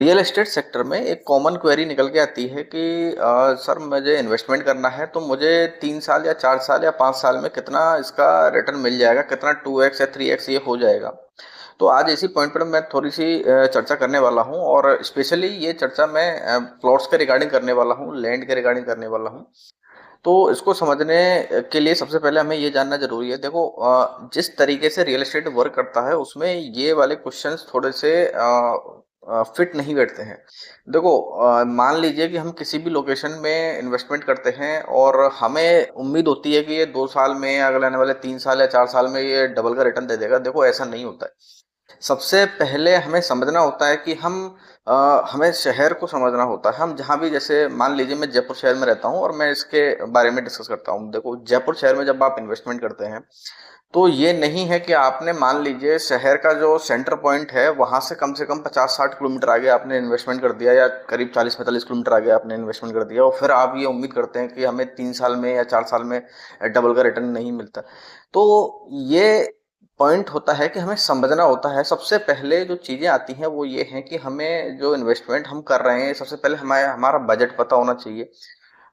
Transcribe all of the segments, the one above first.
Real estate sector में एक common query निकल के आती है कि सर मुझे इन्वेस्टमेंट करना है तो मुझे 3 साल या 4 साल या 5 साल में कितना इसका रिटर्न मिल जाएगा, कितना 2x या 3x ये हो जाएगा। तो आज इसी पॉइंट पर मैं थोड़ी सी चर्चा करने वाला हूँ, और स्पेशली ये चर्चा मैं प्लॉट्स के रिगार्डिंग करने वाला हूँ, लैंड के रिगार्डिंग करने वाला हूँ। तो इसको समझने के लिए सबसे पहले हमें ये जानना जरूरी है। देखो, जिस तरीके से रियल एस्टेट वर्क करता है उसमें ये वाले क्वेश्चंस थोड़े से फिट नहीं बैठते हैं। देखो, मान लीजिए कि हम किसी भी लोकेशन में इन्वेस्टमेंट करते हैं और हमें उम्मीद होती है कि ये 2 साल में या अगले आने वाले 3 साल या 4 साल में ये डबल का रिटर्न दे देगा। देखो, ऐसा नहीं होता है। सबसे पहले हमें समझना होता है कि हमें शहर को समझना होता है। हम जहाँ भी, जैसे मान लीजिए मैं जयपुर शहर में रहता हूँ और मैं इसके बारे में डिस्कस करता हूँ। देखो, जयपुर शहर में जब आप इन्वेस्टमेंट करते हैं तो ये नहीं है कि आपने, मान लीजिए शहर का जो सेंटर पॉइंट है वहां से कम 50-60 किलोमीटर आगे आपने इन्वेस्टमेंट कर दिया, या करीब 40-45 किलोमीटर आगे आपने इन्वेस्टमेंट कर दिया, और फिर आप ये उम्मीद करते हैं कि हमें 3 साल में या 4 साल में डबल का रिटर्न नहीं मिलता। तो ये पॉइंट होता है कि हमें समझना होता है। सबसे पहले जो चीजें आती हैं वो ये हैं कि हमें जो इन्वेस्टमेंट हम कर रहे हैं, सबसे पहले हमें हमारा बजट पता होना चाहिए।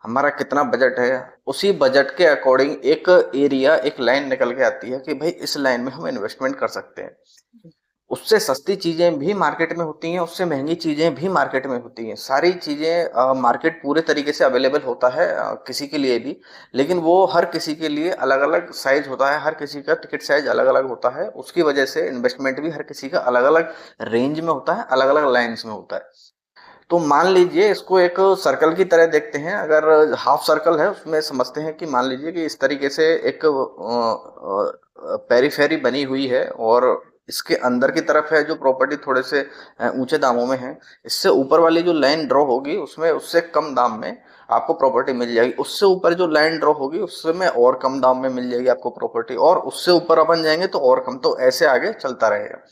हमारा कितना बजट है, उसी बजट के अकॉर्डिंग एक एरिया, एक लाइन निकल के आती है कि भाई इस लाइन में हम इन्वेस्टमेंट कर सकते हैं। उससे सस्ती चीजें भी मार्केट में होती हैं, उससे महंगी चीजें भी मार्केट में होती हैं। सारी चीजें, मार्केट पूरे तरीके से अवेलेबल होता है किसी के लिए भी, लेकिन वो हर किसी के लिए अलग अलग साइज होता है, हर किसी का टिकट साइज अलग अलग होता है। उसकी वजह से इन्वेस्टमेंट भी हर किसी का अलग अलग रेंज में होता है, अलग अलग लाइन्स में होता है। तो मान लीजिए इसको एक सर्कल की तरह देखते हैं। अगर हाफ सर्कल है उसमें समझते हैं कि मान लीजिए कि इस तरीके से एक पेरीफेरी बनी हुई है, और इसके अंदर की तरफ है जो प्रॉपर्टी थोड़े से ऊंचे दामों में है। इससे ऊपर वाली जो लाइन ड्रॉ होगी उसमें उससे कम दाम में आपको प्रॉपर्टी मिल जाएगी। उससे ऊपर जो लाइन ड्रॉ होगी उसमें और कम दाम में मिल जाएगी आपको प्रॉपर्टी, और उससे ऊपर अपन जाएंगे तो और कम। तो ऐसे आगे चलता रहेगा।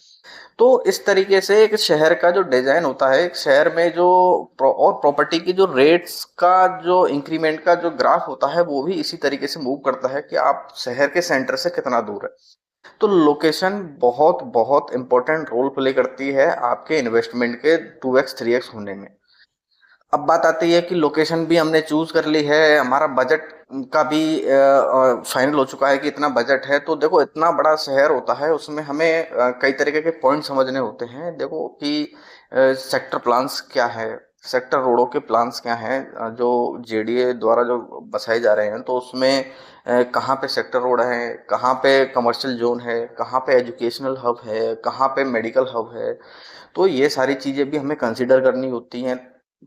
तो इस तरीके से एक शहर का जो डिजाइन होता है, एक शहर में जो और प्रॉपर्टी की जो रेट्स का जो इंक्रीमेंट का जो ग्राफ होता है वो भी इसी तरीके से मूव करता है कि आप शहर के सेंटर से कितना दूर है। तो लोकेशन बहुत बहुत इंपॉर्टेंट रोल प्ले करती है आपके इन्वेस्टमेंट के 2x 3x होने में। अब बात आती है कि लोकेशन भी हमने चूज कर ली है, हमारा बजट का भी फाइनल हो चुका है कि इतना बजट है। तो देखो, इतना बड़ा शहर होता है उसमें हमें कई तरीके के पॉइंट समझने होते हैं। देखो कि सेक्टर प्लान्स क्या है, सेक्टर रोडों के प्लान्स क्या हैं, जो जेडीए द्वारा जो बसाए जा रहे हैं। तो उसमें कहाँ पे सेक्टर रोड है, कहाँ पे कमर्शियल जोन है, कहाँ पे एजुकेशनल हब है, कहाँ पे मेडिकल हब है। तो ये सारी चीजें भी हमें कंसीडर करनी होती हैं।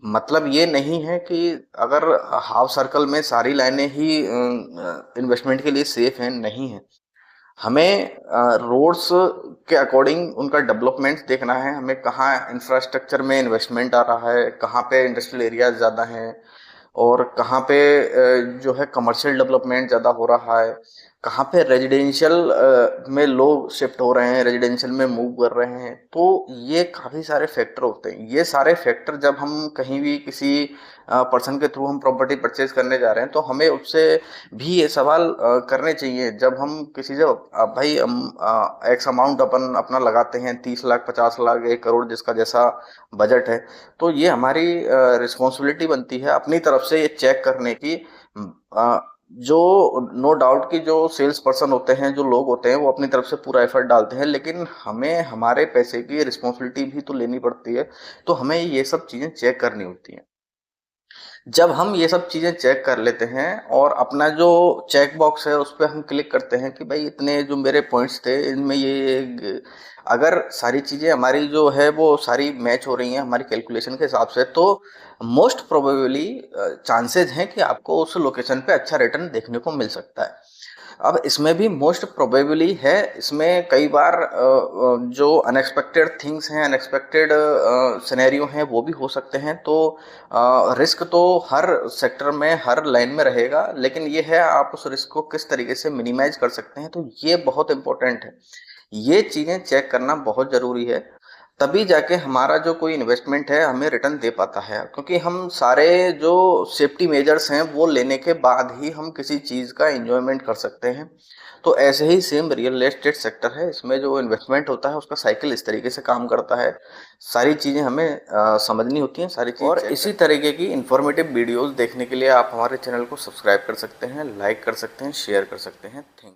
मतलब ये नहीं है कि अगर हाफ सर्कल में सारी लाइनें ही इन्वेस्टमेंट के लिए सेफ हैं, नहीं है। हमें रोड्स के अकॉर्डिंग उनका डेवलपमेंट देखना है। हमें कहाँ इंफ्रास्ट्रक्चर में इन्वेस्टमेंट आ रहा है, कहाँ पे इंडस्ट्रियल एरियाज ज़्यादा हैं, और कहाँ पे जो है कमर्शियल डेवलपमेंट ज़्यादा हो रहा है, कहाँ पे रेजिडेंशियल में लोग शिफ्ट हो रहे हैं, रेजिडेंशियल में मूव कर रहे हैं। तो ये काफ़ी सारे फैक्टर होते हैं। ये सारे फैक्टर जब हम कहीं भी किसी पर्सन के थ्रू हम प्रॉपर्टी परचेज करने जा रहे हैं तो हमें उससे भी ये सवाल करने चाहिए। जब हम किसी से भाई हम एक्स अमाउंट अपन अपना लगाते हैं, 30 लाख 50 लाख 1 करोड़ जिसका जैसा बजट है, तो ये हमारी रिस्पॉन्सिबिलिटी बनती है अपनी तरफ से ये चेक करने की। अ, जो नो डाउट कि जो सेल्स पर्सन होते हैं, जो लोग होते हैं, वो अपनी तरफ से पूरा एफर्ट डालते हैं, लेकिन हमें हमारे पैसे की रिस्पॉन्सिबिलिटी भी तो लेनी पड़ती है। तो हमें ये सब चीज़ें चेक करनी होती हैं। जब हम ये सब चीजें चेक कर लेते हैं और अपना जो चेक बॉक्स है उस पर हम क्लिक करते हैं कि भाई इतने जो मेरे पॉइंट्स थे इनमें अगर सारी चीजें हमारी जो है वो सारी मैच हो रही हैं हमारी कैलकुलेशन के हिसाब से, तो मोस्ट प्रोबेबली चांसेस हैं कि आपको उस लोकेशन पे अच्छा रिटर्न देखने को मिल सकता है। अब इसमें भी मोस्ट प्रोबेबली है, इसमें कई बार जो अनएक्सपेक्टेड थिंग्स हैं, अनएक्सपेक्टेड सिनेरियो हैं वो भी हो सकते हैं। तो रिस्क तो हर सेक्टर में, हर लाइन में रहेगा, लेकिन ये है आप उस रिस्क को किस तरीके से मिनिमाइज कर सकते हैं। तो ये बहुत इंपॉर्टेंट है, ये चीज़ें चेक करना बहुत ज़रूरी है। तभी जाके हमारा जो कोई इन्वेस्टमेंट है हमें रिटर्न दे पाता है, क्योंकि हम सारे जो सेफ्टी मेजर्स हैं वो लेने के बाद ही हम किसी चीज़ का एंजॉयमेंट कर सकते हैं। तो ऐसे ही सेम रियल एस्टेट सेक्टर है, इसमें जो इन्वेस्टमेंट होता है उसका साइकिल इस तरीके से काम करता है। सारी चीज़ें हमें समझनी होती हैं, सारी चीज़। और इसी तरीके की इंफॉर्मेटिव वीडियोस देखने के लिए आप हमारे चैनल को सब्सक्राइब कर सकते हैं, लाइक कर सकते हैं, शेयर कर सकते हैं। Thank you.